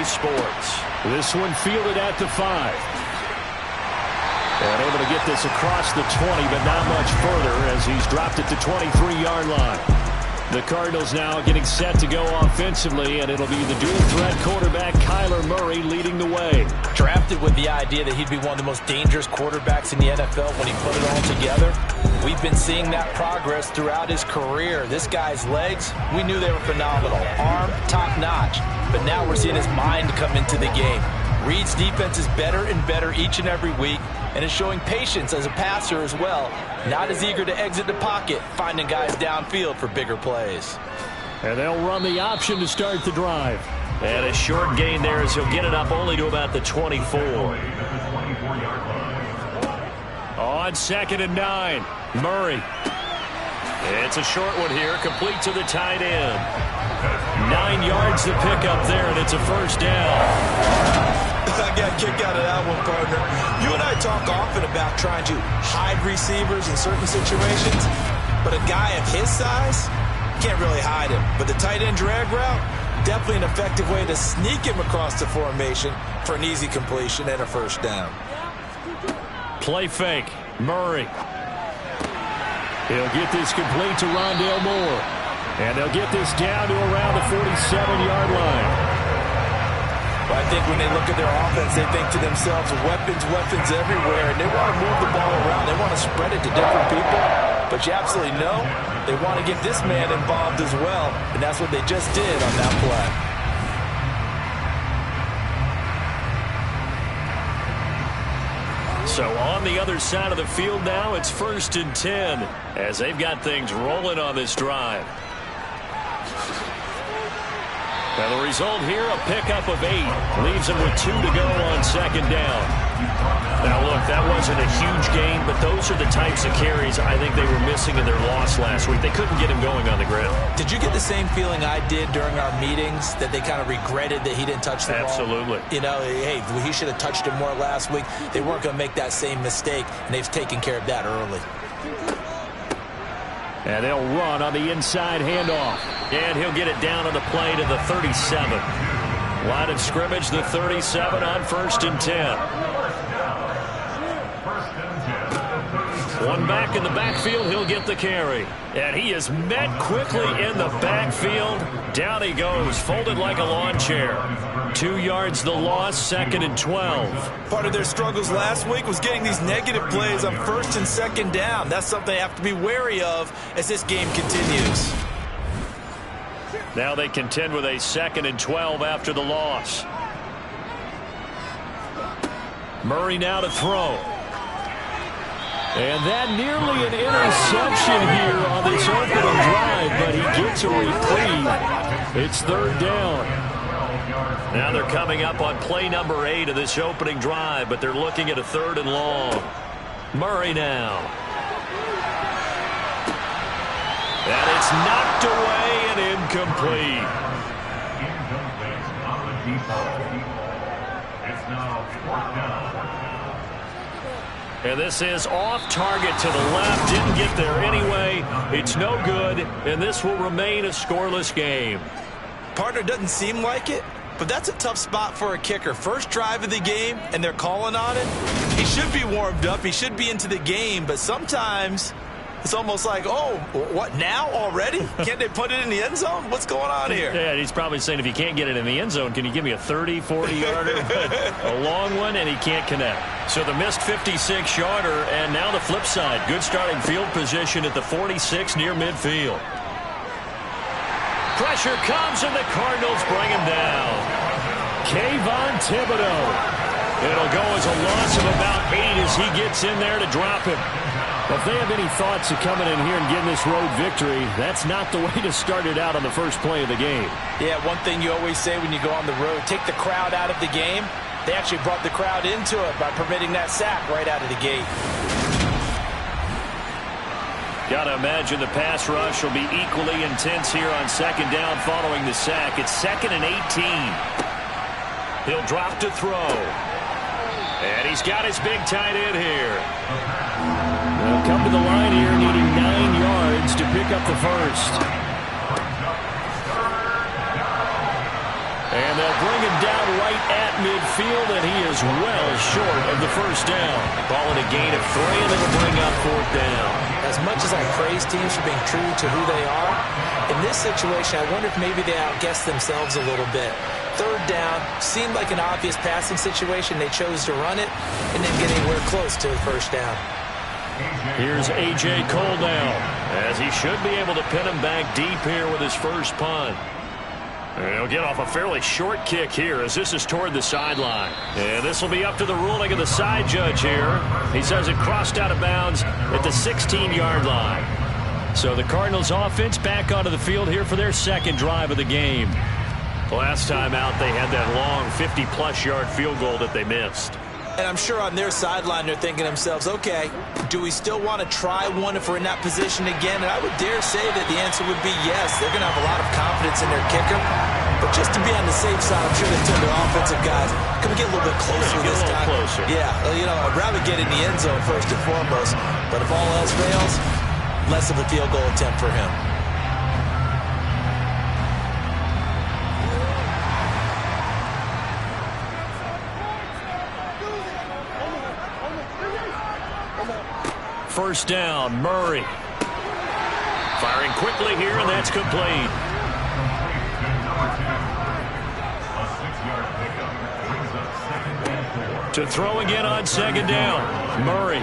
EA Sports. This one fielded at the 5. And able to get this across the 20, but not much further as he's dropped it to 23-yard line. The Cardinals now getting set to go offensively, and it'll be the dual-threat quarterback Kyler Murray leading the way. Drafted with the idea that he'd be one of the most dangerous quarterbacks in the NFL when he put it all together. We've been seeing that progress throughout his career. This guy's legs, we knew they were phenomenal. Arm, top-notch. But now we're seeing his mind come into the game. Reed's defense is better and better each and every week, and is showing patience as a passer as well. Not as eager to exit the pocket, finding guys downfield for bigger plays. And they'll run the option to start the drive. And a short gain there as he'll get it up only to about the 24. On 2nd and 9, Murray. It's a short one here, complete to the tight end. 9 yards to pick up there, and it's a first down. I got a kick out of that one, partner. You and I talk often about trying to hide receivers in certain situations, but a guy of his size can't really hide him. But the tight end drag route, definitely an effective way to sneak him across the formation for an easy completion and a first down. Play fake. Murray. He'll get this complete to Rondale Moore. And they'll get this down to around the 47-yard line. Well, I think when they look at their offense, they think to themselves, weapons everywhere, and they want to move the ball around. They want to spread it to different people. But you absolutely know they want to get this man involved as well, and that's what they just did on that play. So on the other side of the field now, it's 1st and 10 as they've got things rolling on this drive. Now the result here, a pickup of 8. Leaves them with 2 to go on 2nd down. Now look, that wasn't a huge gain, but those are the types of carries I think they were missing in their loss last week. They couldn't get him going on the ground. Did you get the same feeling I did during our meetings, that they kind of regretted that he didn't touch the ball? Absolutely. You know, hey, he should have touched it more last week. They weren't going to make that same mistake, and they've taken care of that early. And they'll run on the inside handoff. And he'll get it down on the play to the 37. Line of scrimmage, the 37 on 1st and 10. One back in the backfield, he'll get the carry. And he is met quickly in the backfield. Down he goes, folded like a lawn chair. 2 yards the loss, 2nd and 12. Part of their struggles last week was getting these negative plays on 1st and 2nd down. That's something they have to be wary of as this game continues. Now they contend with a 2nd and 12 after the loss. Murray now to throw. And that nearly an interception here on this opening drive, but he gets a reprieve. It's 3rd down. Now they're coming up on play number 8 of this opening drive, but they're looking at a 3rd and long. Murray now. And it's knocked away and incomplete. It's now 4th down. And this is off target to the left. Didn't get there anyway. It's no good, and this will remain a scoreless game. Partner, doesn't seem like it, but that's a tough spot for a kicker. First drive of the game, and they're calling on it. He should be warmed up. He should be into the game, but sometimes it's almost like, oh, what, now already? Can't they put it in the end zone? What's going on here? Yeah, he's probably saying, if you can't get it in the end zone, can you give me a 30, 40-yarder? A long one, and he can't connect. So the missed 56-yarder, and now the flip side. Good starting field position at the 46 near midfield. Pressure comes, and the Cardinals bring him down. Kayvon Thibodeau. It'll go as a loss of about 8 as he gets in there to drop him. If they have any thoughts of coming in here and getting this road victory, that's not the way to start it out on the first play of the game. Yeah, one thing you always say when you go on the road, take the crowd out of the game. They actually brought the crowd into it by permitting that sack right out of the gate. Got to imagine the pass rush will be equally intense here on 2nd down following the sack. It's 2nd and 18. He'll drop to throw. And he's got his big tight end here. They'll come to the line here, needing 9 yards to pick up the first. And they'll bring him down right at midfield, and he is well short of the first down. Ball in a gain of 3, and it'll bring up 4th down. As much as I praise teams for being true to who they are, in this situation, I wonder if maybe they outguessed themselves a little bit. 3rd down seemed like an obvious passing situation. They chose to run it and then get anywhere close to the first down. Here's A.J. Cole now, as he should be able to pin him back deep here with his first punt. And he'll get off a fairly short kick here as this is toward the sideline. And this will be up to the ruling of the side judge here. He says it crossed out of bounds at the 16-yard line. So the Cardinals offense back onto the field here for their second drive of the game. Last time out, they had that long 50-plus yard field goal that they missed. And I'm sure on their sideline they're thinking to themselves, okay, do we still want to try one if we're in that position again? And I would dare say that the answer would be yes. They're going to have a lot of confidence in their kicker. But just to be on the safe side, I'm sure they told their offensive guys, can we get a little bit closer this time? Closer. Yeah, you know, I'd rather get in the end zone first and foremost. But if all else fails, less of a field goal attempt for him. First down, Murray. Firing quickly here, and that's complete. To throw again on 2nd down, Murray.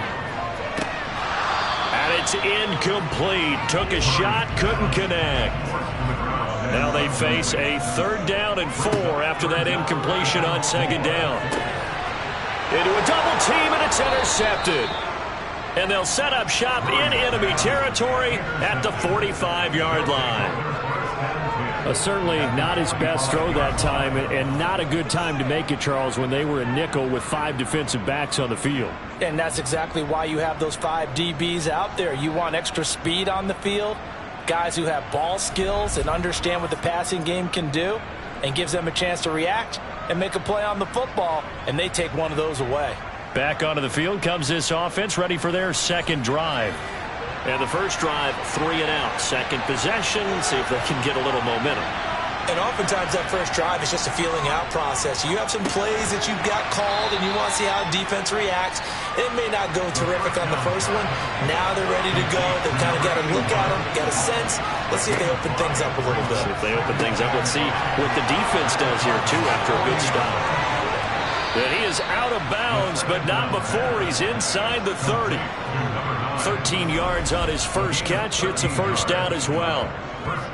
And it's incomplete. Took a shot, couldn't connect. Now they face a 3rd down and 4 after that incompletion on 2nd down. Into a double team, and it's intercepted. And they'll set up shop in enemy territory at the 45-yard line. Certainly not his best throw that time, and not a good time to make it, Charles, when they were a nickel with 5 defensive backs on the field. And that's exactly why you have those 5 DBs out there. You want extra speed on the field, guys who have ball skills and understand what the passing game can do, and gives them a chance to react and make a play on the football, and they take one of those away. Back onto the field comes this offense, ready for their second drive. And the first drive, 3 and out. Second possession, see if they can get a little momentum. And oftentimes that first drive is just a feeling out process. You have some plays that you've got called and you want to see how defense reacts. It may not go terrific on the first one. Now they're ready to go. They've kind of got to look at them, got a sense. Let's see if they open things up a little bit. See if they open things up. Let's see what the defense does here, too, after a good stop. And he is out of bounds, but not before he's inside the 30. 13 yards on his first catch. It's a first down as well.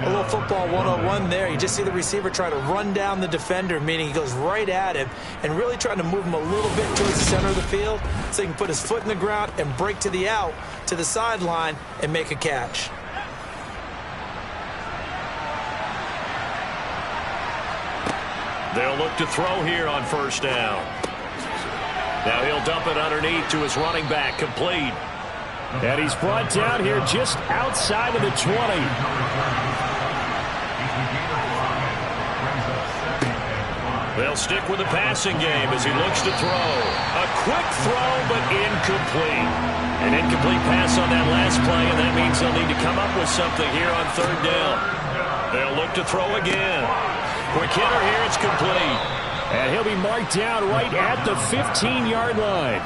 A little football 101 there. You just see the receiver try to run down the defender, meaning he goes right at him and really trying to move him a little bit towards the center of the field so he can put his foot in the ground and break to the out, to the sideline, and make a catch. They'll look to throw here on first down. Now he'll dump it underneath to his running back, complete. And he's brought down here just outside of the 20. They'll stick with the passing game as he looks to throw. A quick throw, but incomplete. An incomplete pass on that last play, and that means they'll need to come up with something here on third down. They'll look to throw again. Quick hitter here, it's complete. And he'll be marked down right at the 15-yard line.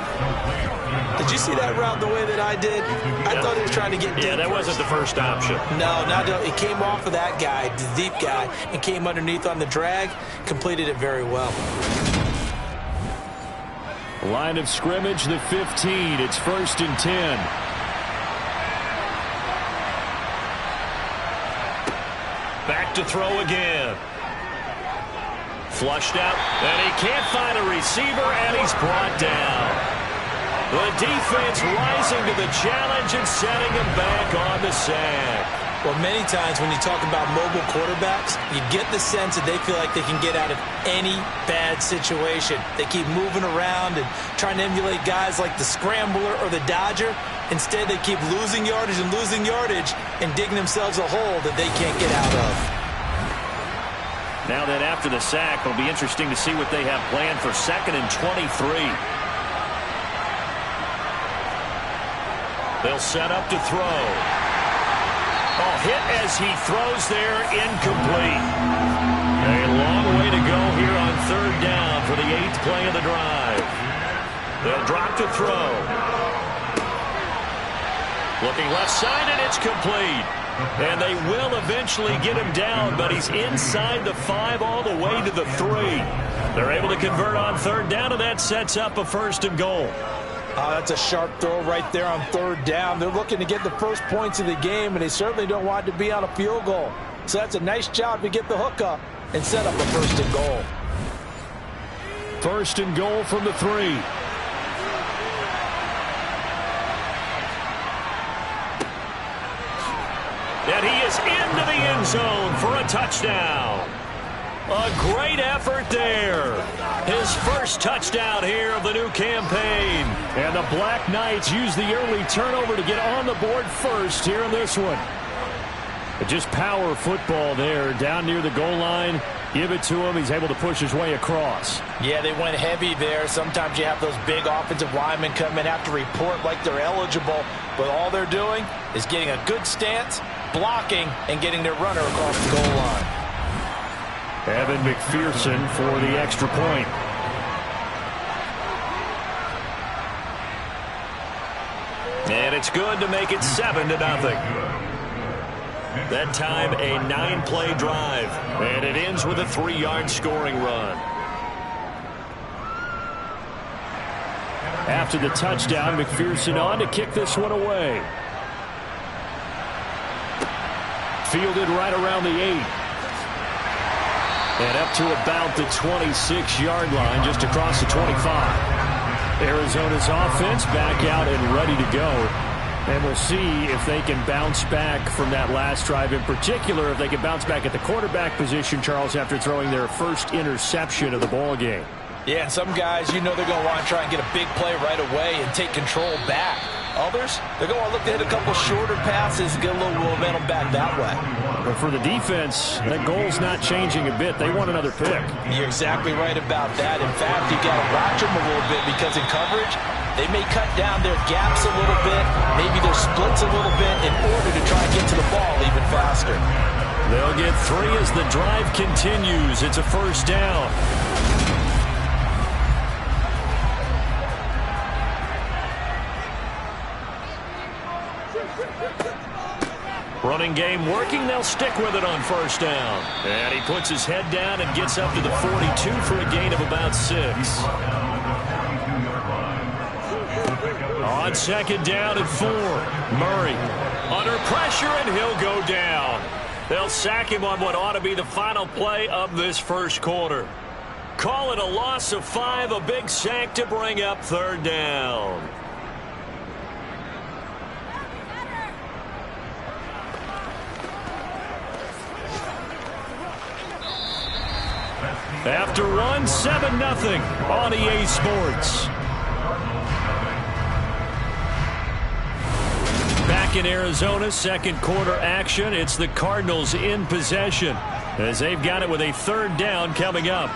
Did you see that route the way that I did? I thought he was trying to get deep. Yeah, that wasn't the first option. No, it came off of that guy, the deep guy, and came underneath on the drag. Completed it very well. Line of scrimmage, the 15. It's 1st and 10. Back to throw again. Flushed out, and he can't find a receiver, and he's brought down. The defense rising to the challenge and setting him back on the sack. Well, many times when you talk about mobile quarterbacks, you get the sense that they feel like they can get out of any bad situation. They keep moving around and trying to emulate guys like the scrambler or the dodger. Instead, they keep losing yardage and digging themselves a hole that they can't get out of. Now that after the sack, it'll be interesting to see what they have planned for 2nd and 23. They'll set up to throw. Oh, hit as he throws there, incomplete. A long way to go here on third down for the 8th play of the drive. They'll drop to throw. Looking left side, and it's complete. And they will eventually get him down, but he's inside the 5 all the way to the 3. They're able to convert on third down, and that sets up a 1st and goal. Oh, that's a sharp throw right there on third down. They're looking to get the first points of the game, and they certainly don't want to be on a field goal. So that's a nice job to get the hook up and set up a 1st and goal. 1st and goal from the 3. And he is into the end zone for a touchdown. A great effort there. His first touchdown here of the new campaign. And the Black Knights use the early turnover to get on the board first here in this one. But just power football there down near the goal line. Give it to him. He's able to push his way across. Yeah, they went heavy there. Sometimes you have those big offensive linemen come in, have to report like they're eligible. But all they're doing is getting a good stance, blocking, and getting their runner across the goal line. Evan McPherson for the extra point. And it's good to make it 7-0. That time a 9-play drive. And it ends with a 3-yard scoring run. After the touchdown, McPherson on to kick this one away. Fielded right around the 8. And up to about the 26-yard line, just across the 25. Arizona's offense back out and ready to go. And we'll see if they can bounce back from that last drive. In particular, if they can bounce back at the quarterback position, Charles, after throwing their first interception of the ball game. Yeah, and some guys, you know they're going to want to try and get a big play right away and take control back. Others, they're going to look to hit a couple shorter passes, get a little momentum back that way. But for the defense, that goal's not changing a bit. They want another pick. You're exactly right about that. In fact, you've got to watch them a little bit because in coverage, they may cut down their gaps a little bit, maybe their splits a little bit in order to try and get to the ball even faster. They'll get 3 as the drive continues. It's a 1st down. Running game working. They'll stick with it on 1st down. And he puts his head down and gets up to the 42 for a gain of about 6. On 2nd down and 4. Murray under pressure, and he'll go down. They'll sack him on what ought to be the final play of this 1st quarter. Call it a loss of 5, a big sack to bring up 3rd down. After 1, 7-0 on EA Sports. Back in Arizona, 2nd quarter action. It's the Cardinals in possession as they've got it with a 3rd down coming up.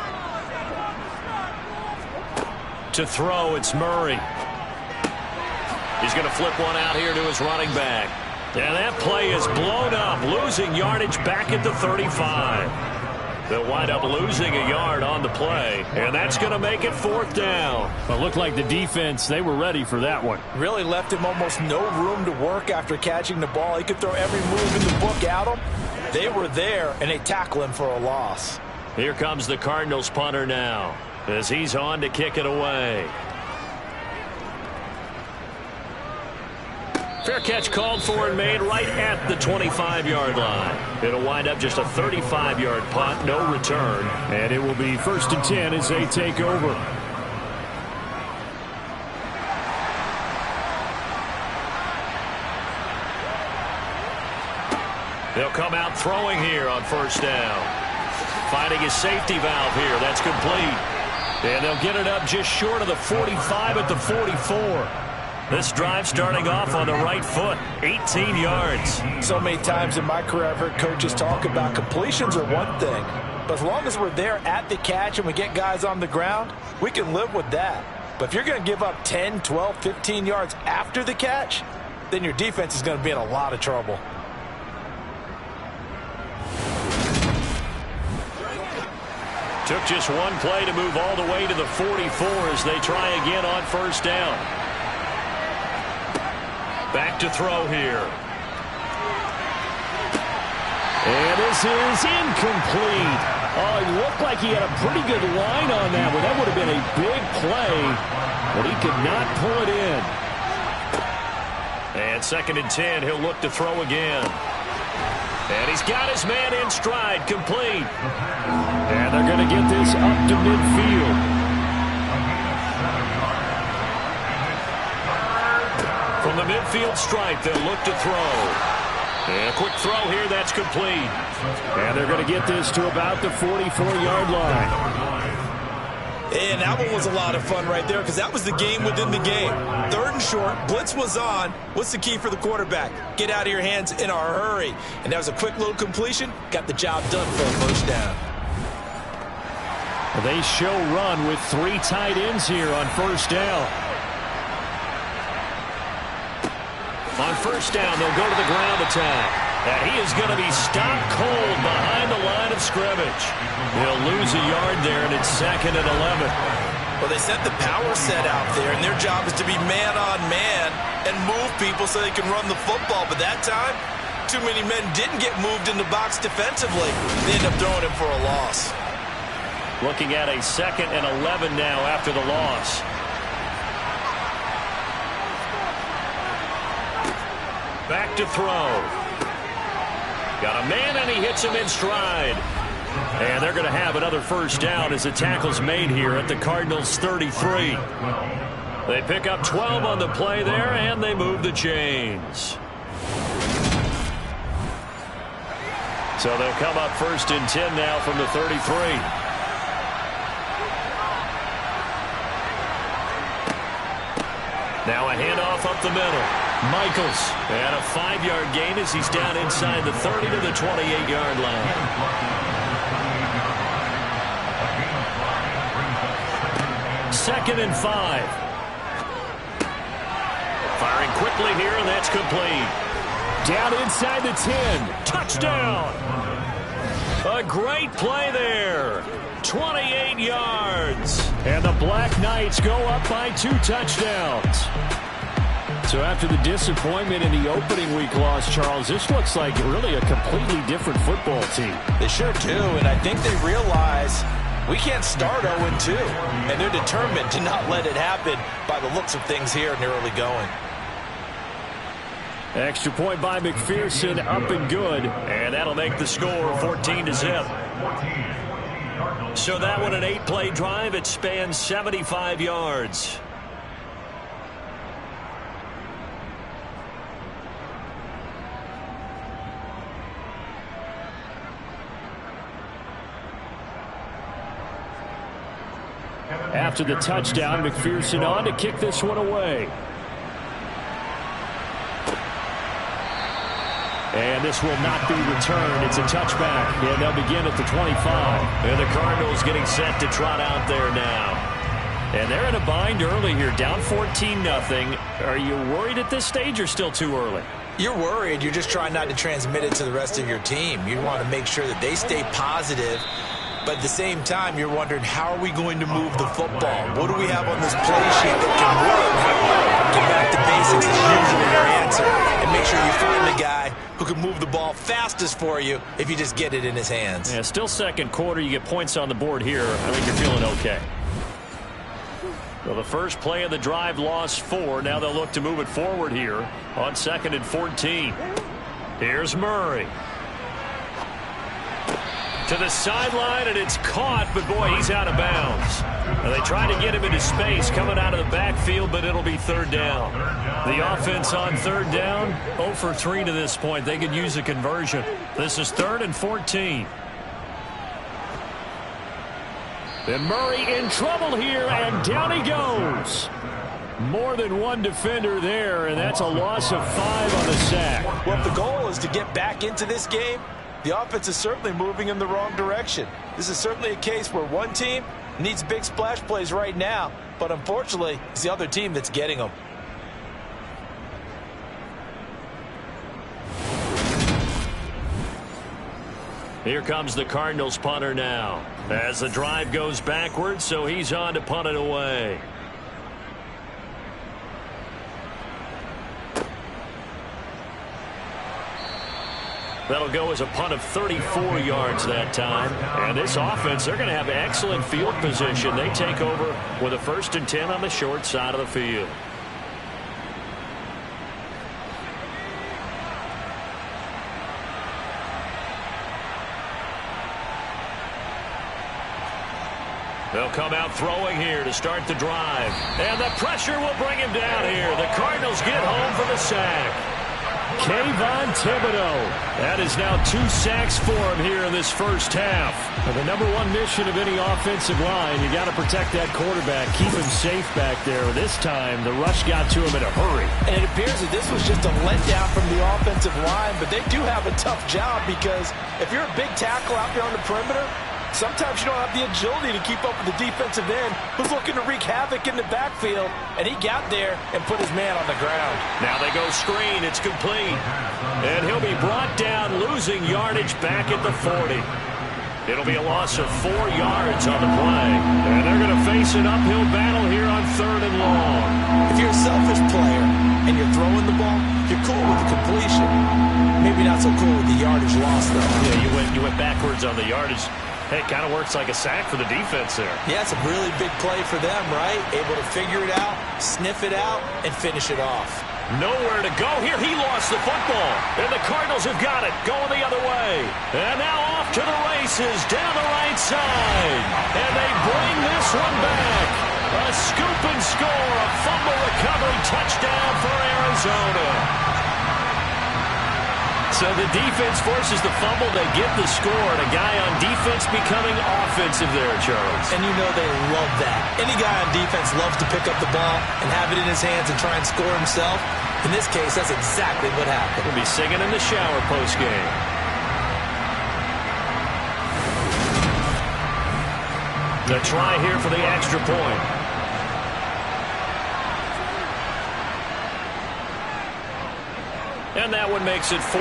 To throw, it's Murray. He's going to flip one out here to his running back. And that play is blown up, losing yardage back at the 35. They'll wind up losing a yard on the play, and that's going to make it 4th down. But looked like the defense, they were ready for that one. Really left him almost no room to work after catching the ball. He could throw every move in the book at him. They were there, and they tackle him for a loss. Here comes the Cardinals punter now as he's on to kick it away. Fair catch called for and made right at the 25-yard line. It'll wind up just a 35-yard punt, no return. And it will be 1st and 10 as they take over. They'll come out throwing here on 1st down. Finding his safety valve here. That's complete. And they'll get it up just short of the 45 at the 44. This drive starting off on the right foot, 18 yards. So many times in my career I've heard coaches talk about completions are one thing, but as long as we're there at the catch and we get guys on the ground, we can live with that. But if you're going to give up 10, 12, 15 yards after the catch, then your defense is going to be in a lot of trouble. Took just one play to move all the way to the 44 as they try again on first down. Back to throw here. And this is incomplete. Oh, it looked like he had a pretty good line on that one. That would have been a big play, but he could not pull it in. And 2nd and 10, he'll look to throw again. And he's got his man in stride, complete. And they're going to get this up to midfield. From the midfield stripe, they'll look to throw. And a quick throw here, that's complete. And they're going to get this to about the 44-yard line. And that one was a lot of fun right there because that was the game within the game. 3rd and short, blitz was on. What's the key for the quarterback? Get out of your hands in a hurry. And that was a quick little completion. Got the job done for a first down. They show run with 3 tight ends here on first down. On first down, they'll go to the ground attack. And he is going to be stopped cold behind the line of scrimmage. He'll lose a yard there, and it's 2nd and 11. Well, they set the power set out there, and their job is to be man-on-man and move people so they can run the football. But that time, too many men didn't get moved in the box defensively. They end up throwing him for a loss. Looking at a 2nd and 11 now after the loss. Back to throw. Got a man, and he hits him in stride. And they're going to have another first down as the tackle's made here at the Cardinals' 33. They pick up 12 on the play there, and they move the chains. So they'll come up 1st and 10 now from the 33. Now a handoff up the middle. Michaels, and a 5-yard gain as he's down inside the 30 to the 28-yard line. Second and 5. Firing quickly here, and that's complete. Down inside the 10. Touchdown. A great play there. 28 yards. And the Black Knights go up by 2 touchdowns. So after the disappointment in the opening week loss, Charles, this looks like really a completely different football team. They sure do, and I think they realize we can't start 0-2, and they're determined to not let it happen by the looks of things here in the early going. Extra point by McPherson, up and good, and that'll make the score 14-0. So that one, an 8-play drive. It spans 75 yards. After the touchdown, McPherson on to kick this one away. And this will not be returned. It's a touchback. And they'll begin at the 25. And the Cardinals getting set to trot out there now. And they're in a bind early here, down 14-0. Are you worried at this stage or still too early? You're worried. You're just trying not to transmit it to the rest of your team. You want to make sure that they stay positive. But at the same time, you're wondering, how are we going to move the football? What do we have on this play sheet that can work? Get back to basics is usually your answer. And make sure you find the guy who can move the ball fastest for you if you just get it in his hands. Yeah, still second quarter. You get points on the board here. I think you're feeling okay. Well, the first play of the drive lost 4. Now they'll look to move it forward here on 2nd and 14. Here's Murray. To the sideline, and it's caught, but boy, he's out of bounds. Now they try to get him into space coming out of the backfield, but it'll be 3rd down. The offense on 3rd down, 0 for 3 to this point. They could use a conversion. This is 3rd and 14. And Murray in trouble here, and down he goes. More than one defender there, and that's a loss of 5 on the sack. Well, if the goal is to get back into this game, the offense is certainly moving in the wrong direction. This is certainly a case where one team needs big splash plays right now, but unfortunately, it's the other team that's getting them. Here comes the Cardinals punter now. As the drive goes backwards, so he's on to punt it away. That'll go as a punt of 34 yards that time. And this offense, they're going to have excellent field position. They take over with a 1st and 10 on the short side of the field. They'll come out throwing here to start the drive. And the pressure will bring him down here. The Cardinals get home for the sack. Kayvon Thibodeau. That is now 2 sacks for him here in this first half. And the #1 mission of any offensive line, you got to protect that quarterback, keep him safe back there. This time, the rush got to him in a hurry. And it appears that this was just a letdown from the offensive line, but they do have a tough job because if you're a big tackle out there on the perimeter, sometimes you don't have the agility to keep up with the defensive end who's looking to wreak havoc in the backfield, and he got there and put his man on the ground. Now they go screen. It's complete. And he'll be brought down, losing yardage back at the 40. It'll be a loss of 4 yards on the play. And they're going to face an uphill battle here on 3rd and long. If you're a selfish player and you're throwing the ball, you're cool with the completion. Maybe not so cool with the yardage loss, though. Yeah, you went backwards on the yardage. Hey, it kind of works like a sack for the defense there. Yeah, it's a really big play for them, right? Able to figure it out, sniff it out, and finish it off. Nowhere to go here. He lost the football. And the Cardinals have got it, going the other way. And now off to the races, down the right side. And they bring this one back. A scoop and score, a fumble recovery touchdown for Arizona. So the defense forces the fumble. They get the score, and a guy on defense becoming offensive there, Charles. And you know they love that. Any guy on defense loves to pick up the ball and have it in his hands and try and score himself. In this case, that's exactly what happened. He'll be singing in the shower post-game. The try here for the extra point. And that one makes it 14-7.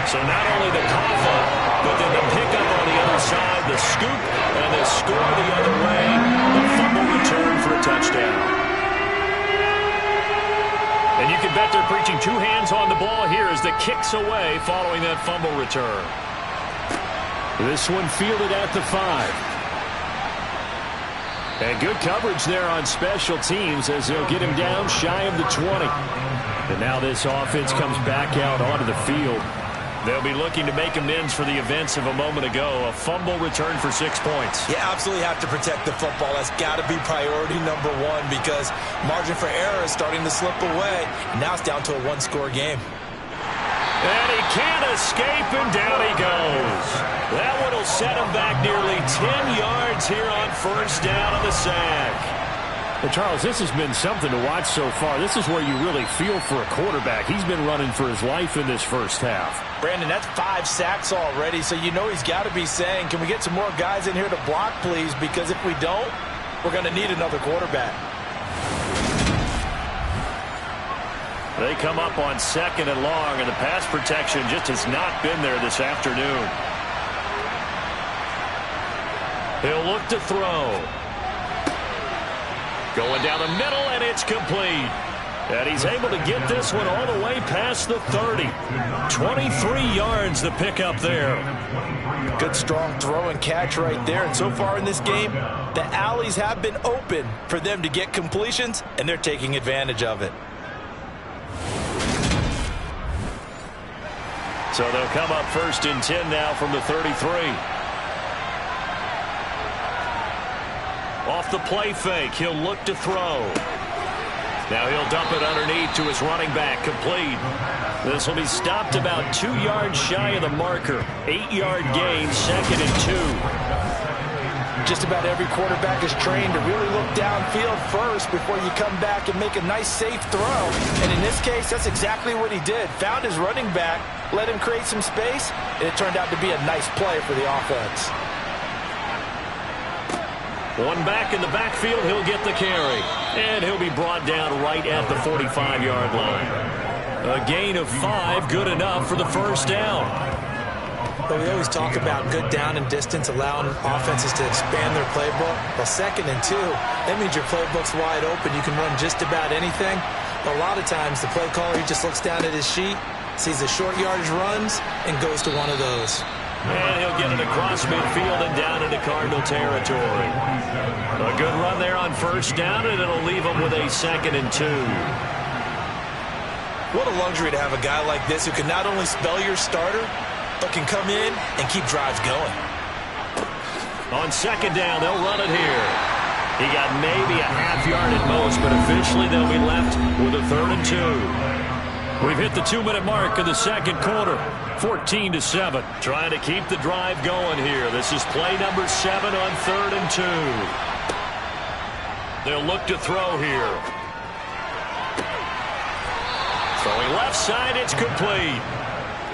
So not only the cough up, but then the pickup on the other side, the scoop, and the score the other way. The fumble return for a touchdown. And you can bet they're preaching 2 hands on the ball here as the kick's away following that fumble return. This one fielded at the 5. And good coverage there on special teams as they'll get him down shy of the 20. And now this offense comes back out onto the field. They'll be looking to make amends for the events of a moment ago. A fumble return for 6 points. You absolutely have to protect the football. That's got to be priority #1 because margin for error is starting to slip away. Now it's down to a 1-score game. And he can't escape, and down he goes. That one will set him back nearly 10 yards here on 1st down on the sack. Well, Charles, this has been something to watch so far. This is where you really feel for a quarterback. He's been running for his life in this first half. Brandon, that's 5 sacks already, so you know he's got to be saying, can we get some more guys in here to block, please? Because if we don't, we're going to need another quarterback. They come up on 2nd and long, and the pass protection just has not been there this afternoon. He'll look to throw. Going down the middle, and it's complete. And he's able to get this one all the way past the 30. 23 yards the pickup there. Good strong throw and catch right there. And so far in this game, the alleys have been open for them to get completions, and they're taking advantage of it. So they'll come up 1st and 10 now from the 33. Off the play fake, he'll look to throw. Now he'll dump it underneath to his running back, complete. This will be stopped about 2 yards shy of the marker. 8-yard gain, 2nd and 2. Just about every quarterback is trained to really look downfield first before you come back and make a nice, safe throw. And in this case, that's exactly what he did. Found his running back, let him create some space, and it turned out to be a nice play for the offense. One back in the backfield, he'll get the carry. And he'll be brought down right at the 45-yard line. A gain of 5, good enough for the first down. But we always talk about good down and distance, allowing offenses to expand their playbook. Well, 2nd and 2, that means your playbook's wide open. You can run just about anything. But a lot of times, the play caller, he just looks down at his sheet, sees the short yardage runs, and goes to one of those. And he'll get it across midfield and down into Cardinal territory. A good run there on first down, and it'll leave him with a 2nd and 2. What a luxury to have a guy like this who can not only spell your starter, but can come in and keep drives going. On 2nd down, they'll run it here. He got maybe a half yard at most, but officially they'll be left with a 3rd and 2. We've hit the 2-minute mark of the second quarter. 14-7. Trying to keep the drive going here. This is play number 7 on 3rd and 2. They'll look to throw here. Throwing left side, it's complete.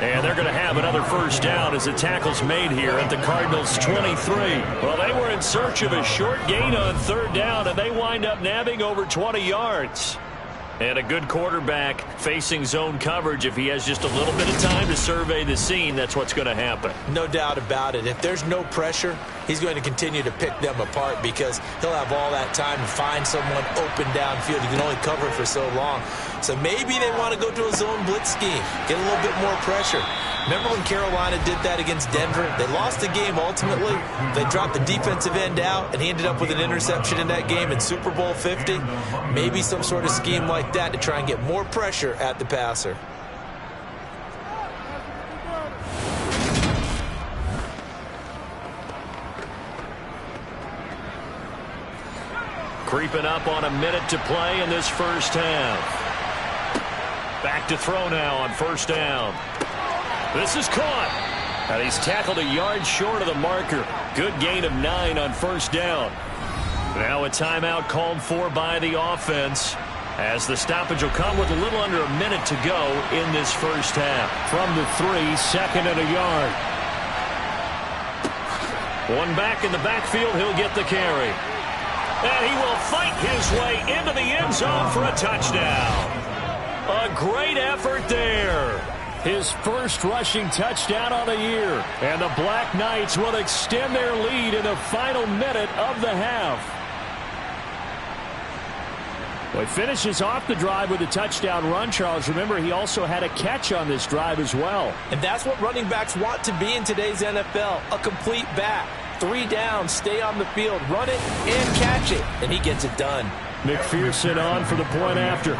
And they're going to have another first down as the tackle's made here at the Cardinals' 23. Well, they were in search of a short gain on 3rd down, and they wind up nabbing over 20 yards. And a good quarterback facing zone coverage. If he has just a little bit of time to survey the scene, that's what's going to happen. No doubt about it. If there's no pressure, he's going to continue to pick them apart because he'll have all that time to find someone open downfield. He can only cover it for so long. So maybe they want to go to a zone blitz scheme, get a little bit more pressure. Remember when Carolina did that against Denver? They lost the game ultimately. They dropped the defensive end out, and he ended up with an interception in that game in Super Bowl 50. Maybe some sort of scheme like that to try and get more pressure at the passer. Creeping up on a minute to play in this first half. Back to throw now on first down. This is caught. And he's tackled a yard short of the marker. Good gain of 9 on first down. Now a timeout called for by the offense, as the stoppage will come with a little under a minute to go in this first half. From the 3, 2nd and a yard. One back in the backfield, he'll get the carry. And he will fight his way into the end zone for a touchdown. A great effort there. His first rushing touchdown on the year. And the BlackKnights will extend their lead in the final minute of the half. Well, he finishes off the drive with a touchdown run, Charles. Remember, he also had a catch on this drive as well. And that's what running backs want to be in today's NFL, a complete back. 3 down, stay on the field, run it, and catch it. And he gets it done. McPherson on for the point after.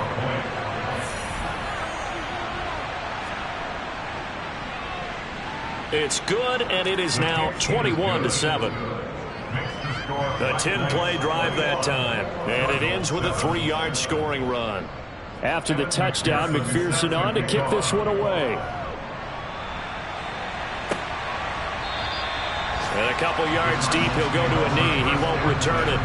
It's good, and it is now 21-7. A 10-play drive that time, and it ends with a 3-yard scoring run. After the touchdown, McPherson on to kick this one away. And a couple yards deep, he'll go to a knee. He won't return it,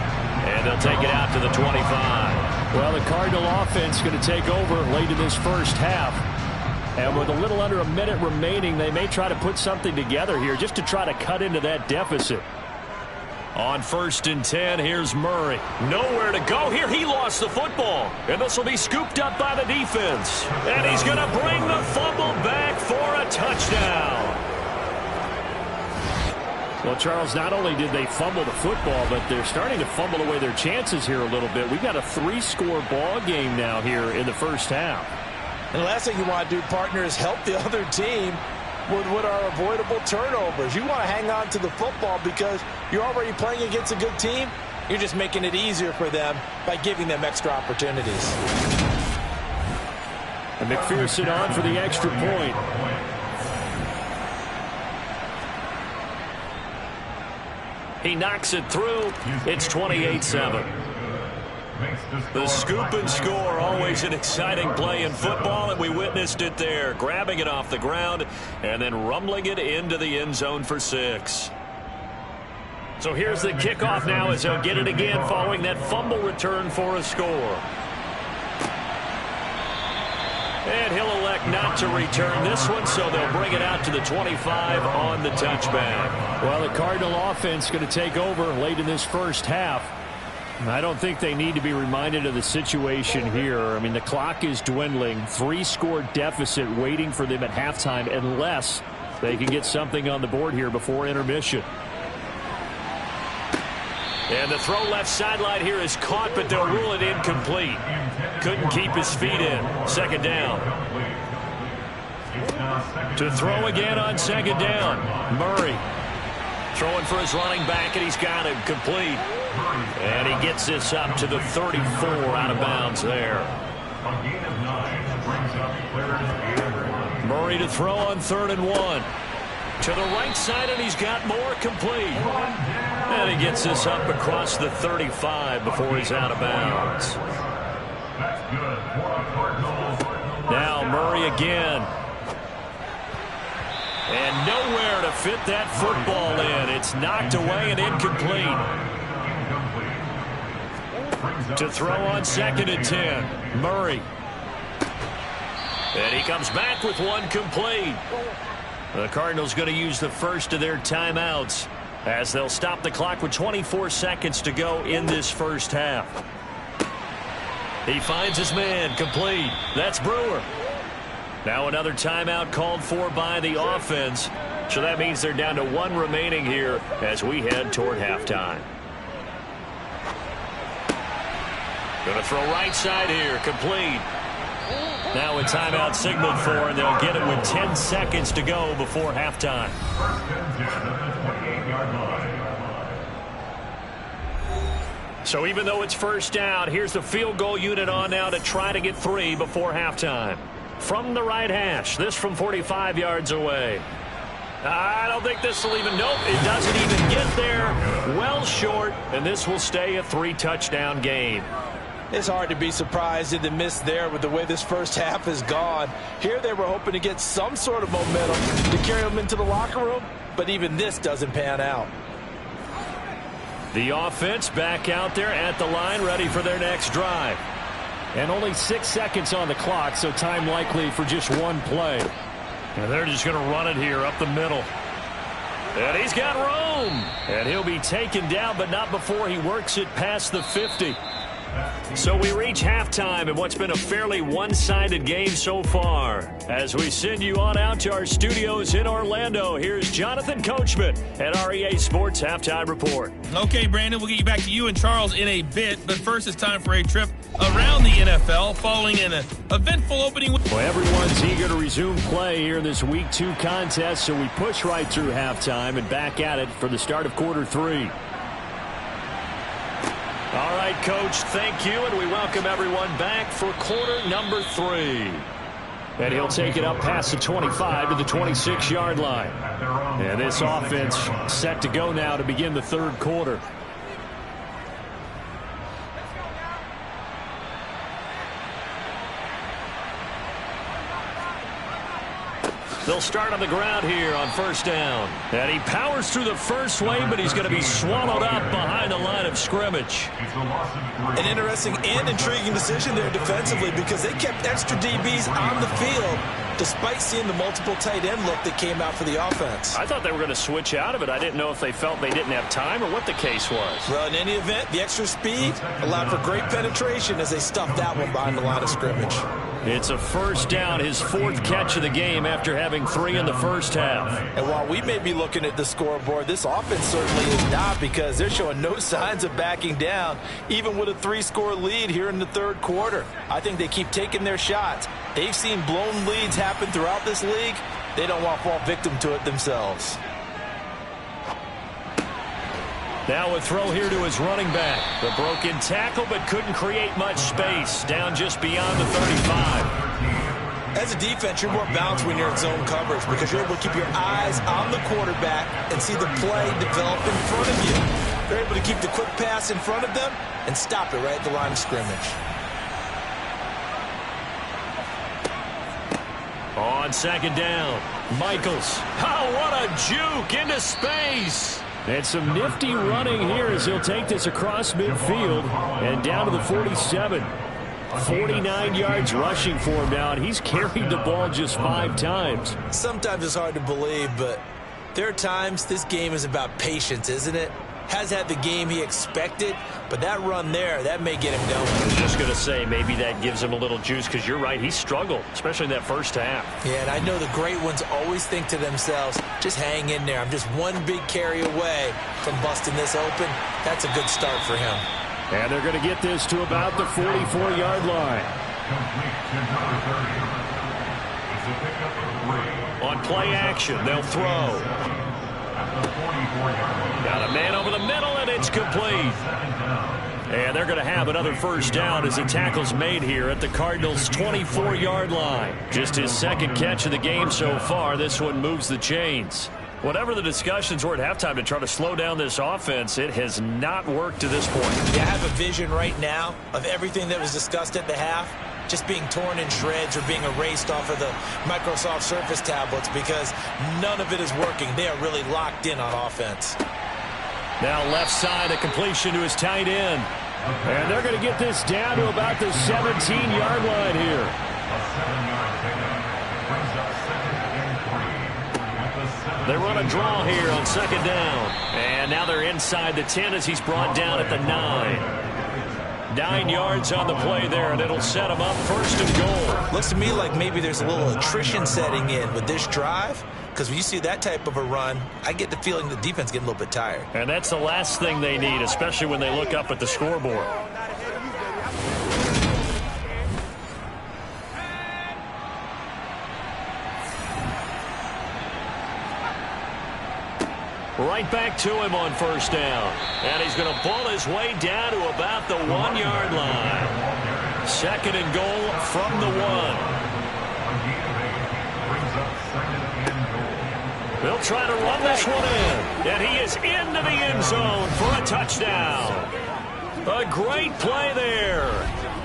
and they'll take it out to the 25. Well, the Cardinal offense going to take over late in this first half. And with a little under a minute remaining, they may try to put something together here just to try to cut into that deficit. On 1st and 10, here's Murray. Nowhere to go here. He lost the football. And this will be scooped up by the defense. And he's going to bring the fumble back for a touchdown. Well, Charles, not only did they fumble the football, but they're starting to fumble away their chances here a little bit. We've got a 3-score ball game now here in the first half. And the last thing you want to do, partner, is help the other team with what are avoidable turnovers. You want to hang on to the football because you're already playing against a good team. You're just making it easier for them by giving them extra opportunities. And McPherson on for the extra point. He knocks it through. It's 28-7. The scoop and score, always an exciting play in football, and we witnessed it there, grabbing it off the ground and then rumbling it into the end zone for 6. So here's the kickoff now as they'll get it again following that fumble return for a score. And he'll elect not to return this one, so they'll bring it out to the 25 on the touchback. Well, the Cardinal offense going to take over late in this first half. I don't think they need to be reminded of the situation here. I mean, the clock is dwindling. 3-score deficit waiting for them at halftime unless they can get something on the board here before intermission. And the throw left sideline here is caught, but they'll rule it incomplete. Couldn't keep his feet in. Second down. To throw again on second down. Murray throwing for his running back, and he's got it complete. And he gets this up to the 34 out of bounds there. Murray to throw on 3rd and 1. To the right side, and he's got more complete. And he gets this up across the 35 before he's out of bounds. Now Murray again. And nowhere to fit that football in. It's knocked away and incomplete. To throw on 2nd and 10. Murray. And he comes back with one complete. The Cardinals going to use the first of their timeouts as they'll stop the clock with 24 seconds to go in this first half. He finds his man complete. That's Brewer. Now another timeout called for by the offense. So that means they're down to 1 remaining here as we head toward halftime. Going to throw right side here. Complete. Now a timeout signaled for, and they'll get it with 10 seconds to go before halftime. So even though it's first down, here's the field goal unit on now to try to get 3 before halftime. From the right hash, this from 45 yards away. I don't think this will even, nope, it doesn't even get there. Well short, and this will stay a 3-touchdown game. It's hard to be surprised at the miss there with the way this first half has gone. Here they were hoping to get some sort of momentum to carry them into the locker room, but even this doesn't pan out. The offense back out there at the line, ready for their next drive. And only 6 seconds on the clock, so time likely for just one play. And they're just going to run it here up the middle. And he's got room. And he'll be taken down, but not before he works it past the 50. So we reach halftime in what's been a fairly one-sided game so far. As we send you on out to our studios in Orlando, here's Jonathan Coachman at REA Sports Halftime Report. Okay, Brandon, we'll get you back to you and Charles in a bit, but first it's time for a trip around the NFL following an eventful opening. Well, everyone's eager to resume play here in this Week 2 contest, so we push right through halftime and back at it for the start of quarter 3. All right, Coach, thank you, and we welcome everyone back for quarter number 3. And he'll take it up past the 25 to the 26-yard line. And this offense set to go now to begin the third quarter. They'll start on the ground here on first down. And he powers through the first wave, but he's going to be swallowed up behind the line of scrimmage. An interesting and intriguing decision there defensively because they kept extra DBs on the field despite seeing the multiple tight end look that came out for the offense. I thought they were going to switch out of it. I didn't know if they felt they didn't have time or what the case was. Well, in any event, the extra speed allowed for great penetration as they stuffed that one behind the line of scrimmage. It's a first down, his 4th catch of the game after having 3 in the first half. And while we may be looking at the scoreboard, this offense certainly is not because they're showing no signs of backing down, even with a 3-score lead here in the third quarter. I think they keep taking their shots. They've seen blown leads happen throughout this league. They don't want to fall victim to it themselves. Now a throw here to his running back. The broken tackle, but couldn't create much space. Down just beyond the 35. As a defense, you're more balanced when you're in zone coverage because you're able to keep your eyes on the quarterback and see the play develop in front of you. They're able to keep the quick pass in front of them and stop it right at the line of scrimmage. On second down, Michaels. Oh, what a juke into space. And some nifty running here as he'll take this across midfield and down to the 47. 49 yards rushing for him now, and he's carried the ball just 5 times. Sometimes it's hard to believe, but there are times this game is about patience, isn't it? has had the game he expected, but that run there, that may get him going. I was just going to say, maybe that gives him a little juice, because you're right, he struggled, especially in that first half. Yeah, and I know the great ones always think to themselves, just hang in there. I'm just one big carry away from busting this open. That's a good start for him. And they're going to get this to about the 44-yard line. On play action, they'll throw. Got a man over the middle, and it's complete. And they're going to have another first down as the tackle's made here at the Cardinals' 24-yard line. Just his second catch of the game so far. This one moves the chains. Whatever the discussions were at halftime to try to slow down this offense, it has not worked to this point. Yeah, I have a vision right now of everything that was discussed at the half just being torn in shreds or being erased off of the Microsoft Surface tablets, because none of it is working. They are really locked in on offense. Now left side, a completion to his tight end. And they're going to get this down to about the 17-yard line here. They run a draw here on second down. And now they're inside the 10 as he's brought down at the 9. 9 yards on the play there, and it'll set him up first and goal. Looks to me like maybe there's a little attrition setting in with this drive, because when you see that type of a run, I get the feeling the defense getting a little bit tired. And that's the last thing they need, especially when they look up at the scoreboard. Right back to him on first down. And he's going to pull his way down to about the 1-yard line. Second and goal from the 1. They'll try to run this one in. And he is into the end zone for a touchdown. A great play there.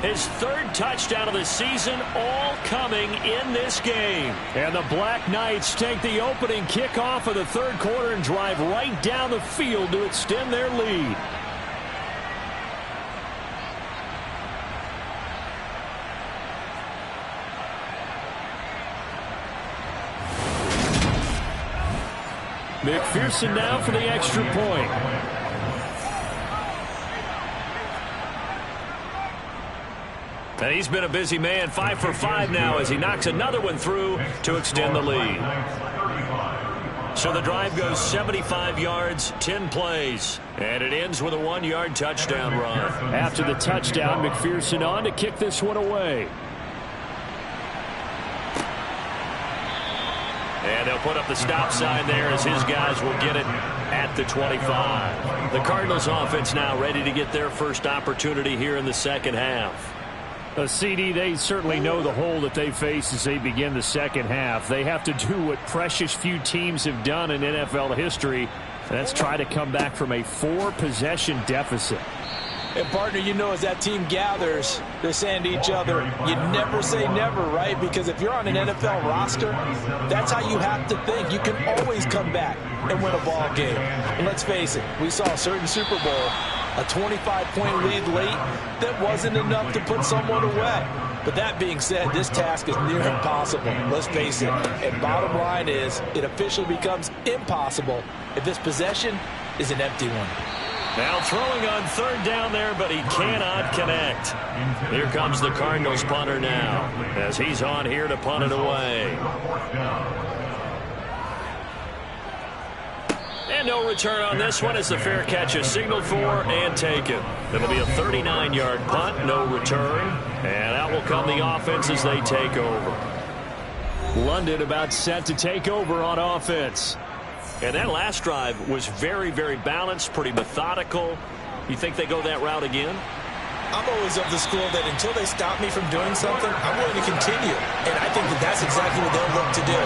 His third touchdown of the season, all coming in this game. And the Black Knights take the opening kickoff of the third quarter and drive right down the field to extend their lead. McPherson now for the extra point. And he's been a busy man, 5 for 5 now as he knocks another one through to extend the lead. So the drive goes 75 yards, 10 plays, and it ends with a 1-yard touchdown run. After the touchdown, McPherson on to kick this one away. And they'll put up the stop sign there as his guys will get it at the 25. The Cardinals offense now ready to get their first opportunity here in the second half. CD, they certainly know the hole that they face as they begin the second half. They have to do what precious few teams have done in NFL history, and that's try to come back from a 4-possession deficit. And, partner, you know, as that team gathers, they're saying to each other, you never say never, right? Because if you're on an NFL roster, that's how you have to think. You can always come back and win a ball game. And let's face it, we saw a certain Super Bowl, a 25-point lead late, that wasn't enough to put someone away. But that being said, this task is near impossible. Let's face it. And bottom line is, it officially becomes impossible if this possession is an empty one. Now throwing on third down there, but he cannot connect. Here comes the Cardinals punter now, as he's on here to punt it away. And no return on this one as the fair catch is signaled for and taken. It'll be a 39-yard punt, no return. And out will come the offense as they take over. London about set to take over on offense. And that last drive was very, very balanced, pretty methodical. You think they go that route again? I'm always of the school that until they stop me from doing something, I'm willing to continue. And I think that that's exactly what they'll look to do.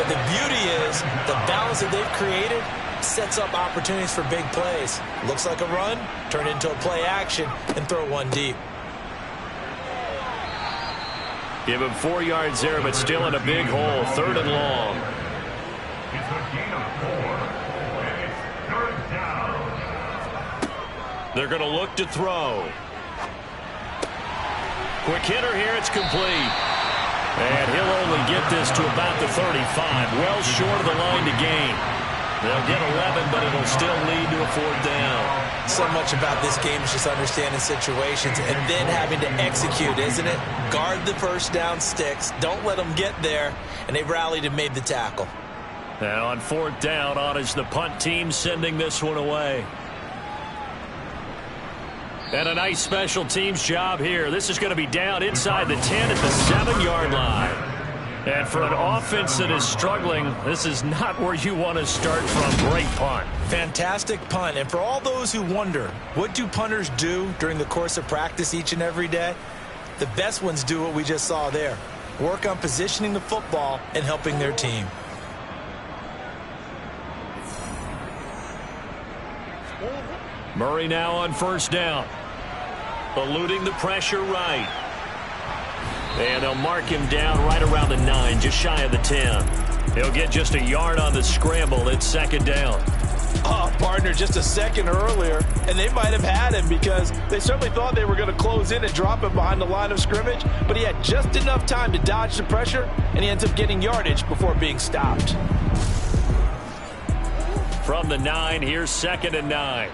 But the beauty is the balance that they've created sets up opportunities for big plays. Looks like a run, turn it into a play action, and throw one deep. Give him 4 yards there, but still in a big hole. Third and long. They're going to look to throw. Quick hitter here, it's complete. And he'll only get this to about the 35, well short of the line to gain. They'll get 11, but it'll still lead to a 4th down. So much about this game is just understanding situations and then having to execute, isn't it? Guard the first down sticks. Don't let them get there. And they rallied and made the tackle. Now on 4th down, on is the punt team sending this one away. And a nice special teams job here. This is going to be down inside the 10 at the 7-yard line. And for an offense that is struggling, this is not where you want to start from. Great punt. Fantastic punt. And for all those who wonder, what do punters do during the course of practice each and every day? The best ones do what we just saw there. Work on positioning the football and helping their team. Murray now on 1st down. Eluding the pressure right. And they'll mark him down right around the 9, just shy of the 10. He'll get just a yard on the scramble. It's 2nd down. Oh, partner, just a second earlier, and they might have had him because they certainly thought they were going to close in and drop him behind the line of scrimmage, but he had just enough time to dodge the pressure, and he ends up getting yardage before being stopped. From the 9, here's 2nd and 9.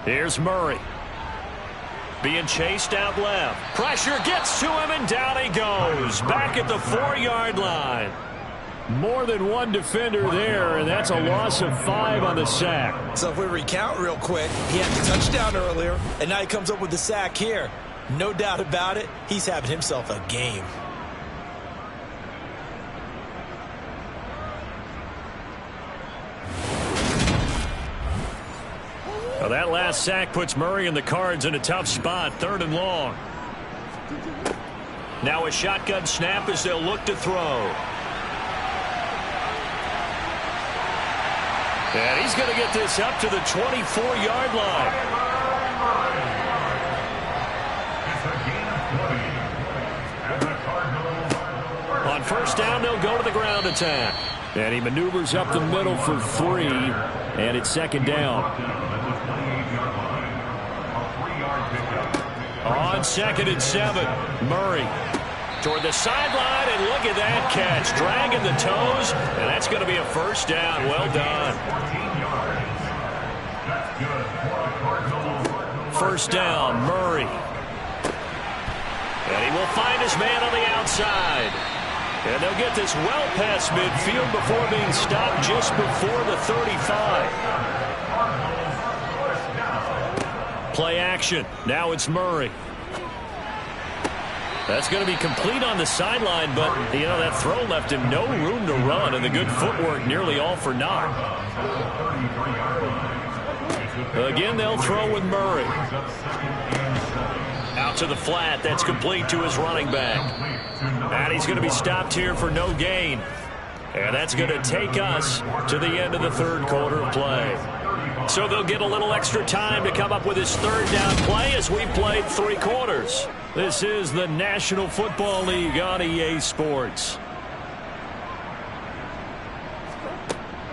Here's Murray. Being chased out left. Pressure gets to him, and down he goes. Back at the 4-yard line. More than one defender there, and that's a loss of 5 on the sack. So if we recount real quick, he had the touchdown earlier, and now he comes up with the sack here. No doubt about it, he's having himself a game. Well, that last sack puts Murray and the Cards in a tough spot. 3rd and long. Now a shotgun snap as they'll look to throw. And he's going to get this up to the 24-yard line. On 1st down, they'll go to the ground attack. And he maneuvers up the middle for 3, and it's 2nd down. On 2nd and 7, Murray toward the sideline, and look at that catch. Dragging the toes, and that's going to be a 1st down. Well done. 1st down, Murray. And he will find his man on the outside. And they'll get this well past midfield before being stopped just before the 35. Play action. Now it's Murray. That's going to be complete on the sideline, but, you know, that throw left him no room to run, and the good footwork nearly all for naught. Again, they'll throw with Murray. Out to the flat. That's complete to his running back. And he's going to be stopped here for no gain. And that's going to take us to the end of the 3rd quarter of play. So they'll get a little extra time to come up with his 3rd down play as we played 3 quarters. This is the National Football League on EA Sports.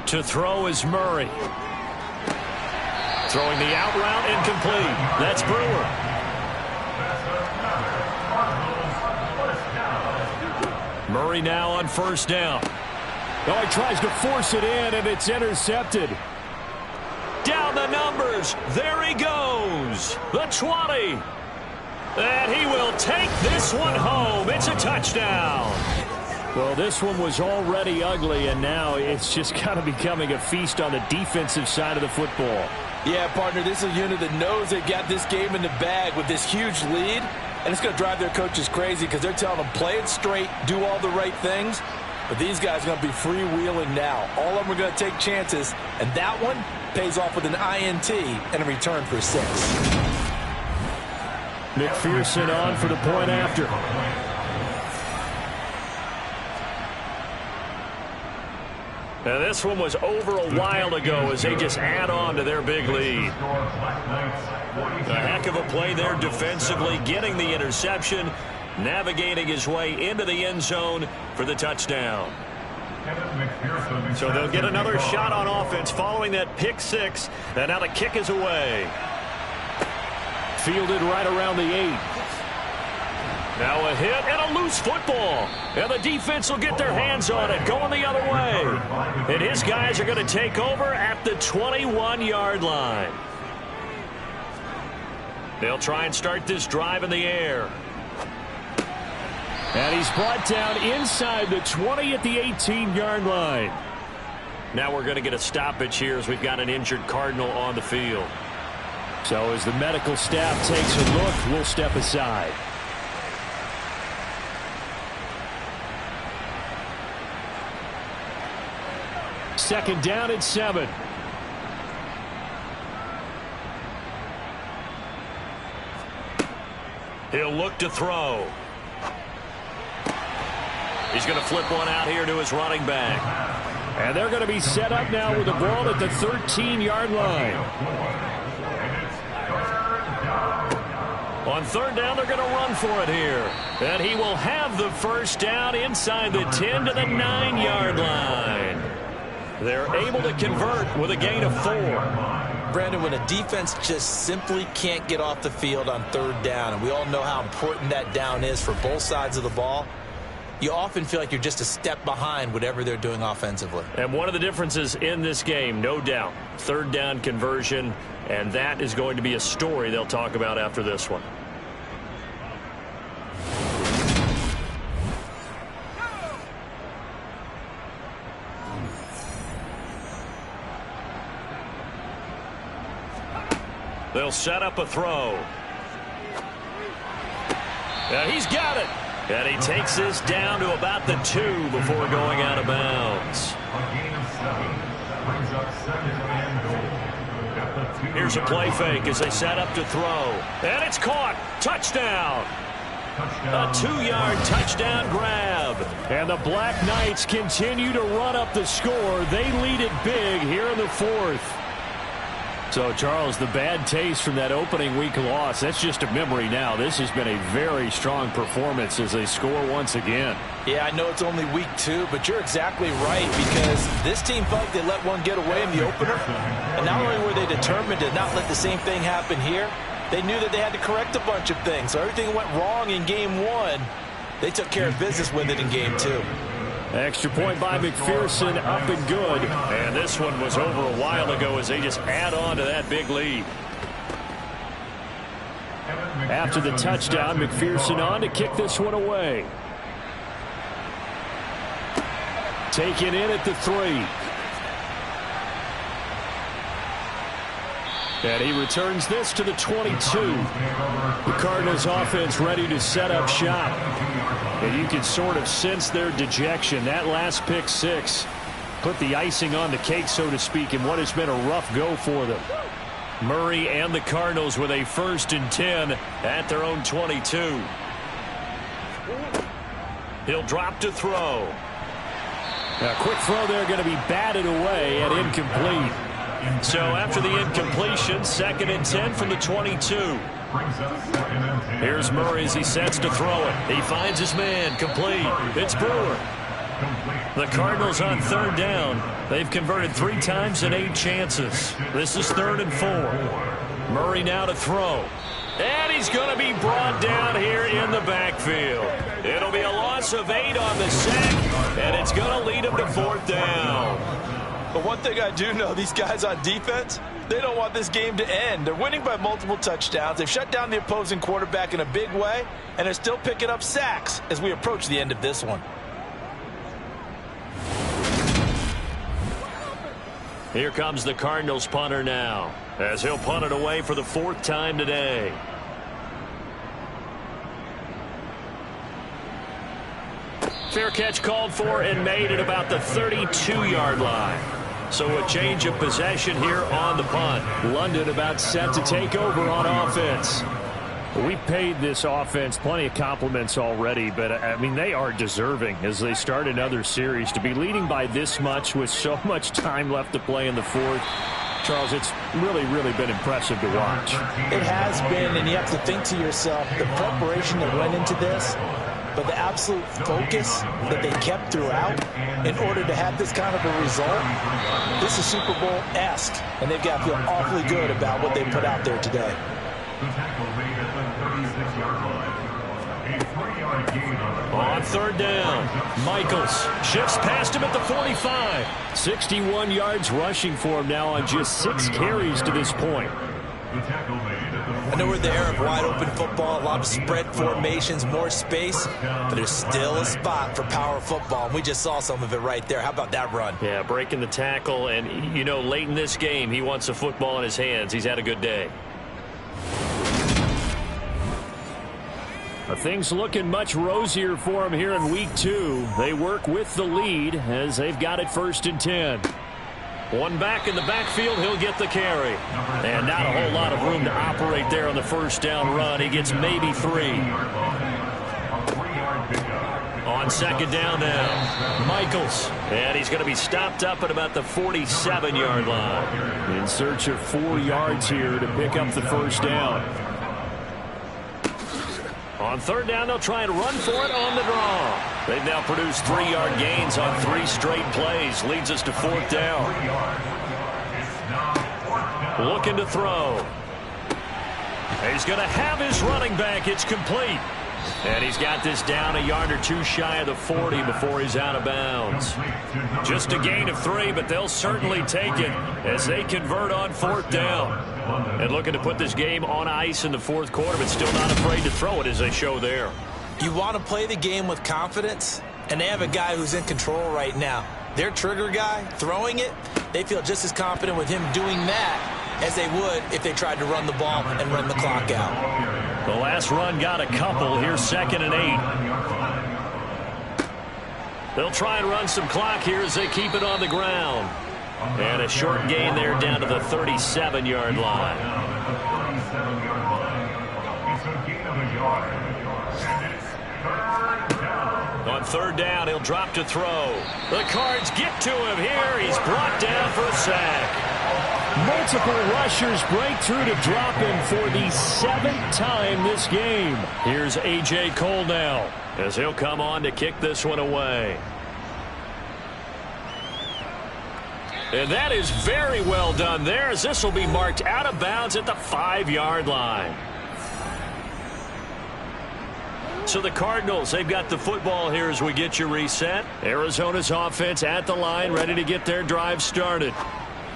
To throw is Murray. Throwing the out route, incomplete. That's Brewer. Murray now on 1st down. Oh, he tries to force it in, and it's intercepted. Down the numbers. There he goes. The 20. And he will take this one home. It's a touchdown. Well, this one was already ugly, and now it's just kind of becoming a feast on the defensive side of the football. Yeah, partner, this is a unit that knows they've got this game in the bag with this huge lead, and it's going to drive their coaches crazy because they're telling them play it straight, do all the right things. But these guys are going to be freewheeling now. All of them are going to take chances, and that one pays off with an INT and a return for 6. McPherson on for the point after. Now this one was over a while ago as they just add on to their big lead. A heck of a play there defensively, getting the interception, navigating his way into the end zone for the touchdown. So they'll get another shot on offense following that pick 6, and now the kick is away. Fielded right around the 8. Now a hit and a loose football. And the defense will get their hands on it, going the other way. And his guys are going to take over at the 21-yard line. They'll try and start this drive in the air. And he's brought down inside the 20 at the 18-yard line. Now we're going to get a stoppage here as we've got an injured Cardinal on the field. So as the medical staff takes a look, we'll step aside. Second down and 7. He'll look to throw. He's going to flip one out here to his running back. And they're going to be set up now with the ball at the 13-yard line. On third down, they're going to run for it here. And he will have the first down inside the 10 to the 9-yard line. They're able to convert with a gain of 4. Brandon, when a defense just simply can't get off the field on third down, and we all know how important that down is for both sides of the ball, you often feel like you're just a step behind whatever they're doing offensively. And one of the differences in this game, no doubt, third down conversion, and that is going to be a story they'll talk about after this one. They'll set up a throw. And he's got it. And he takes this down to about the 2 before going out of bounds. Here's a play fake as they set up to throw. And it's caught. Touchdown. A 2-yard touchdown grab. And the Black Knights continue to run up the score. They lead it big here in the 4th. So, Charles, the bad taste from that opening week loss, that's just a memory now. This has been a very strong performance as they score once again. Yeah, I know it's only week 2, but you're exactly right, because this team felt like they let one get away in the opener. And not only were they determined to not let the same thing happen here, they knew that they had to correct a bunch of things. So everything went wrong in game 1. They took care of business with it in game 2. Extra point by McPherson, up and good. And this one was over a while ago as they just add on to that big lead. After the touchdown, McPherson on to kick this one away. Taken in at the 3. And he returns this to the 22. The Cardinals offense ready to set up shop. And you can sort of sense their dejection. That last pick 6 put the icing on the cake, so to speak, in what has been a rough go for them. Murray and the Cardinals with a 1st and 10 at their own 22. He'll drop to throw. A quick throw there going to be batted away and incomplete. So after the incompletion, 2nd and 10 from the 22. Here's Murray as he sets to throw it. He finds his man, complete. It's Brewer. The Cardinals on third down. They've converted 3 times in 8 chances. This is 3rd and 4. Murray now to throw. And he's going to be brought down here in the backfield. It'll be a loss of 8 on the sack, and it's going to lead him to 4th down. But one thing I do know, these guys on defense, they don't want this game to end. They're winning by multiple touchdowns. They've shut down the opposing quarterback in a big way, and they're still picking up sacks as we approach the end of this one. Here comes the Cardinals punter now, as he'll punt it away for the 4th time today. Fair catch called for and made at about the 32-yard line. So a change of possession here on the punt. London about set to take over on offense. We've paid this offense plenty of compliments already, but, I mean, they are deserving as they start another series. To be leading by this much with so much time left to play in the 4th, Charles, it's really, really been impressive to watch. It has been, and you have to think to yourself, the preparation that went into this, but the absolute focus that they kept throughout in order to have this kind of a result, this is Super Bowl-esque, and they've got to feel awfully good about what they put out there today. On third down, Michaels shifts past him at the 45. 61 yards rushing for him now on just 6 carries to this point. I know we're in the era of wide-open football, a lot of spread formations, more space, but there's still a spot for power football, and we just saw some of it right there. How about that run? Yeah, breaking the tackle, and, you know, late in this game, he wants the football in his hands. He's had a good day. Things looking much rosier for him here in week 2. They work with the lead as they've got it 1st and 10. One back in the backfield, he'll get the carry. And not a whole lot of room to operate there on the first down run. He gets maybe 3. On second down now, Michaels. And he's going to be stopped up at about the 47-yard line. In search of 4 yards here to pick up the first down. On third down, they'll try and run for it on the draw. They've now produced 3-yard gains on 3 straight plays. Leads us to 4th down. Looking to throw. He's going to have his running back. It's complete. And he's got this down a yard or 2 shy of the 40 before he's out of bounds. Just a gain of 3, but they'll certainly take it as they convert on 4th down. And looking to put this game on ice in the 4th quarter, but still not afraid to throw it as they show there. You want to play the game with confidence, and they have a guy who's in control right now. Their trigger guy, throwing it, they feel just as confident with him doing that as they would if they tried to run the ball and run the clock out. The last run got a couple. Here's 2nd and 8. They'll try and run some clock here as they keep it on the ground. And a short gain there down to the 37-yard line. On third down, he'll drop to throw. The Cards get to him here. He's brought down for a sack. Multiple rushers break through to drop him for the 7th time this game. Here's A.J. Cole now as he'll come on to kick this one away. And that is very well done there, as this will be marked out of bounds at the 5-yard line. So the Cardinals, they've got the football here as we get you reset. Arizona's offense at the line, ready to get their drive started.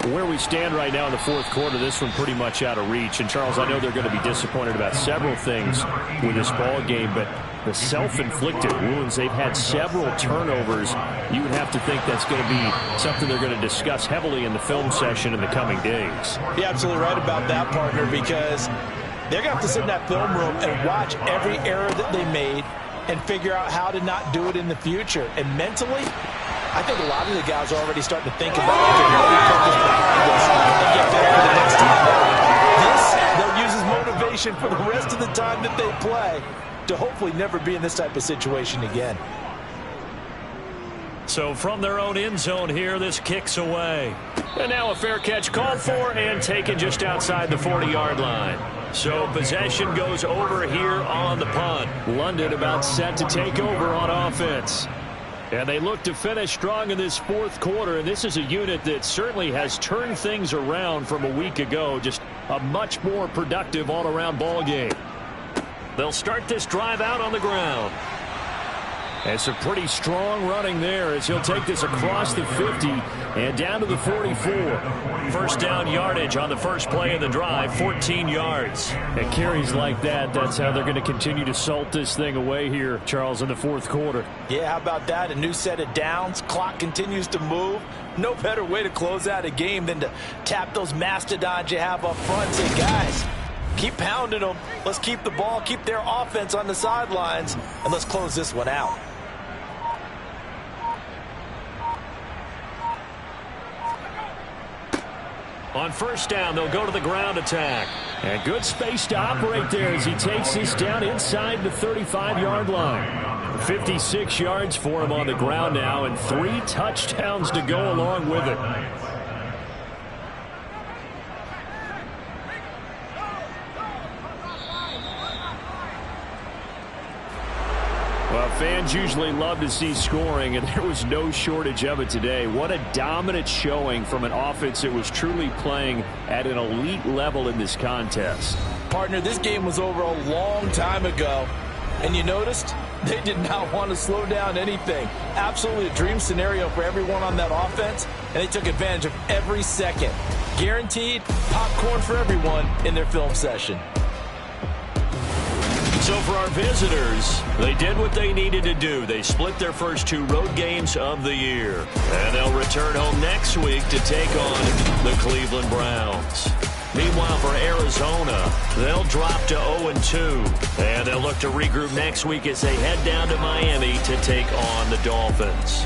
Where we stand right now in the 4th quarter, this one pretty much out of reach. And, Charles, I know they're going to be disappointed about several things with this ball game, but the self-inflicted wounds, they've had several turnovers. You would have to think that's going to be something they're going to discuss heavily in the film session in the coming days. You're absolutely right about that, partner, because they're going to have to sit in that film room and watch every error that they made and figure out how to not do it in the future. And mentally, I think a lot of the guys are already starting to think about, okay, how do we put this behind us and get better for the next time. This, they'll use as motivation for the rest of the time that they play to hopefully never be in this type of situation again. So from their own end zone here, this kicks away. And now a fair catch called for and taken just outside the 40-yard line. So possession goes over here on the punt. London about set to take over on offense. And they look to finish strong in this 4th quarter, and this is a unit that certainly has turned things around from a week ago. Just a much more productive all-around ball game. They'll start this drive out on the ground. And some pretty strong running there as he'll take this across the 50 and down to the 44. First down yardage on the first play of the drive, 14 yards. And carries like that, that's how they're going to continue to salt this thing away here, Charles, in the 4th quarter. Yeah, how about that? A new set of downs. Clock continues to move. No better way to close out a game than to tap those mastodons you have up front and say, guys, keep pounding them. Let's keep the ball, keep their offense on the sidelines, and let's close this one out. On first down, they'll go to the ground attack. And good space to operate there as he takes this down inside the 35-yard line. 56 yards for him on the ground now, and 3 touchdowns to go along with it. Well, fans usually love to see scoring, and there was no shortage of it today. What a dominant showing from an offense that was truly playing at an elite level in this contest. Partner, this game was over a long time ago, And you noticed they did not want to slow down anything. Absolutely a dream scenario for everyone on that offense, and they took advantage of every second. Guaranteed popcorn for everyone in their film session. So for our visitors, they did what they needed to do. They split their first 2 road games of the year. And they'll return home next week to take on the Cleveland Browns. Meanwhile, for Arizona, they'll drop to 0-2. And they'll look to regroup next week as they head down to Miami to take on the Dolphins.